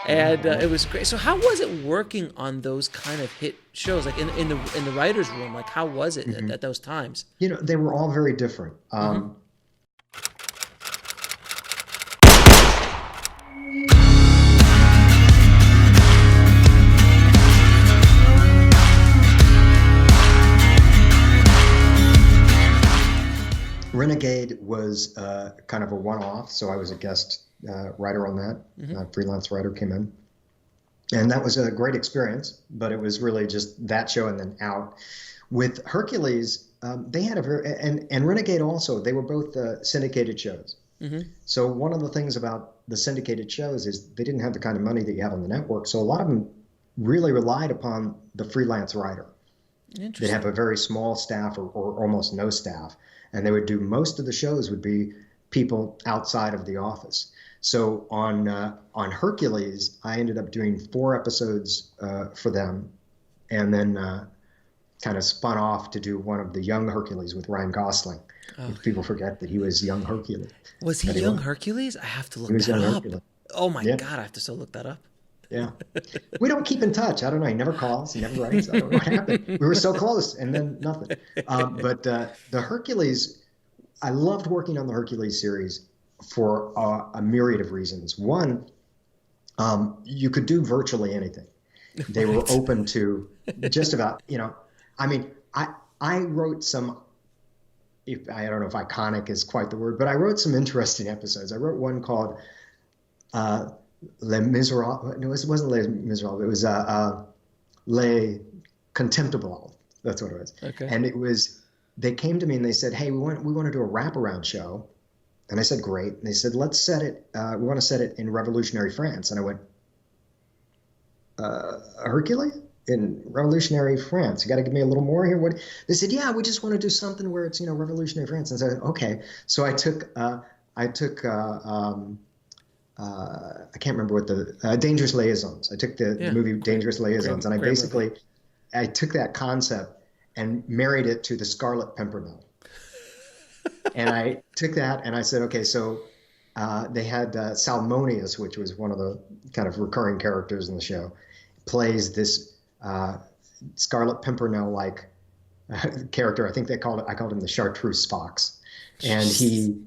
And it was great. So how was it working on those kind of hit shows, like in the writer's room? Like, how was it at those times? They were all very different. Renegade was kind of a one-off, so I was a guest writer on that. Freelance writer came in. And that was a great experience, but it was really just that show and then out. With Hercules, they had a very, and Renegade also, they were both syndicated shows. So one of the things about the syndicated shows is they didn't have the kind of money that you have on the network. So a lot of them really relied upon the freelance writer. They'd have a very small staff or almost no staff. And they would do, most of the shows would be people outside of the office. So on Hercules, I ended up doing 4 episodes for them, and then kind of spun off to do one of the Young Hercules with Ryan Gosling. People forget that he was Young Hercules. Was he Young Hercules? I have to look that up. Hercules. Oh my God, I have to still look that up. Yeah. We don't keep in touch. I don't know. He never calls. He never writes. I don't know what happened. We were so close, and then nothing. But the Hercules, I loved working on the Hercules series for a myriad of reasons. One, you could do virtually anything. They were open to just about, I mean, I wrote some, I don't know if iconic is quite the word, but I wrote some interesting episodes. I wrote one called Les Miserables. No, it wasn't Les Miserables. It was Les Contemptibles. That's what it was. Okay. And it was, they came to me and they said, hey, we want to do a wraparound show. And I said, great. And they said, let's set it, we want to set it in revolutionary France. And I went, Hercules? In revolutionary France? You got to give me a little more here. What? They said, yeah, we just want to do something where it's, revolutionary France. And I said, okay. So I took I can't remember what the Dangerous Liaisons. I took the movie Dangerous Liaisons, and I took that concept and married it to the Scarlet Pimpernel. And I took that and I said, okay, so they had Salmonius, which was one of the kind of recurring characters in the show, plays this Scarlet Pimpernel-like character. I called him the Chartreuse Fox, and he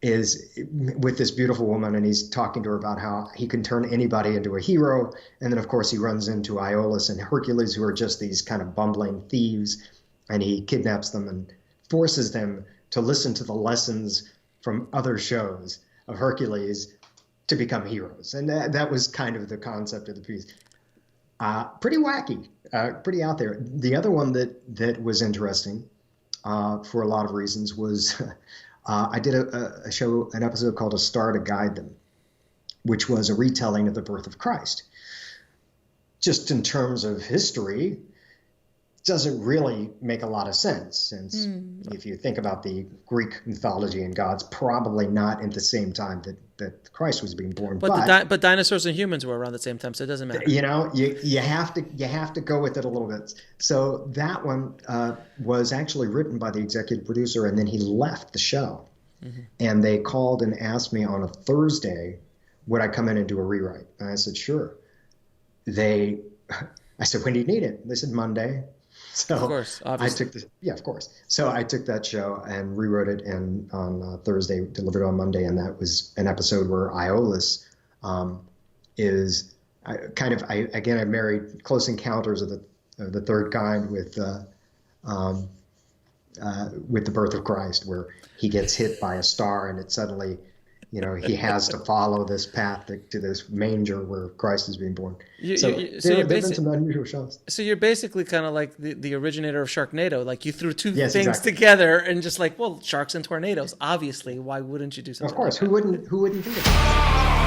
is with this beautiful woman, and he's talking to her about how he can turn anybody into a hero. And then, of course, he runs into Iolaus and Hercules, who are just these kind of bumbling thieves, and he kidnaps them and forces them to listen to the lessons from other shows of Hercules to become heroes. And that was kind of the concept of the piece. Pretty wacky, pretty out there. The other one that was interesting for a lot of reasons was I did an episode called A Star to Guide Them, which was a retelling of the birth of Christ. Just in terms of history, doesn't really make a lot of sense, since if you think about the Greek mythology and gods, probably not at the same time that Christ was being born. But dinosaurs and humans were around the same time, so it doesn't matter. You have to go with it a little bit. So that one was actually written by the executive producer, and then he left the show. And they called and asked me on a Thursday, would I come in and do a rewrite? And I said, sure. I said, when do you need it? They said, Monday. So of course, obviously. Of course. So I took that show and rewrote it, and on Thursday, delivered on Monday, and that was an episode where Iolaus is I married Close Encounters of the Third Kind with the birth of Christ, where he gets hit by a star, and it suddenly, he has to follow this path to this manger where Christ is being born. There have been some unusual shows. So you're basically kind of like the originator of Sharknado. Like, you threw two things together and just like, well, sharks and tornadoes. Obviously, why wouldn't you do something? Of course, like who wouldn't think of that?